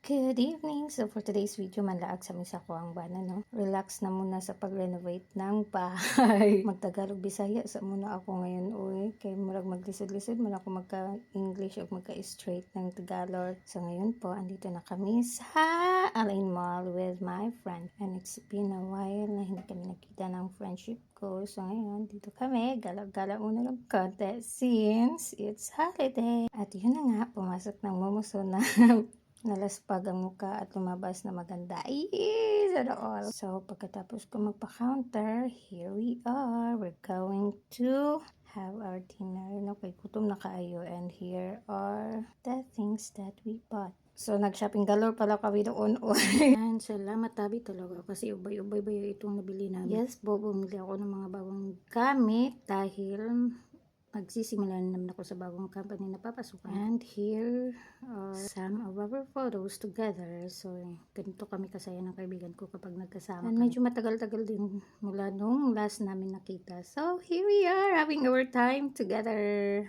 Good evening! So for today's video, manlaag sa misa ko ang bana, no? Relax na muna sa pag-renovate ng bahay. Magtagalog Bisaya sa muna ako ngayon, uy. Kay murag maglisod-lisod, man ako magka-English o magka-straight ng Tagalog. So ngayon po, andito na kami sa Alain Mall with my friend. And it's been a while na hindi kami nakita ng friendship ko. So ngayon, dito kami. Gala-gala muna ng konti since it's holiday. At yun na nga, pumasok ng mumuso na nalaspag ang mukha at lumabas na maganda. Sana all. So, pagkatapos ko magpa-counter, here we are. We're going to have our dinner. No, kay gutom na kaayo. And here are the things that we bought. So, nag-shopping galore pala kami doon. And salamat tabi talaga kasi ubay-ubay ba itong nabili namin. Yes, bumili ako ng mga bagong gamit dahil magsisimulan naman ako sa bagong company na papasukan. And here are some of our photos together. So, ganito kami kasaya ng kaibigan ko kapag nagkasama. And medyo matagal-tagal din mula nung last namin nakita. So, here we are having our time together.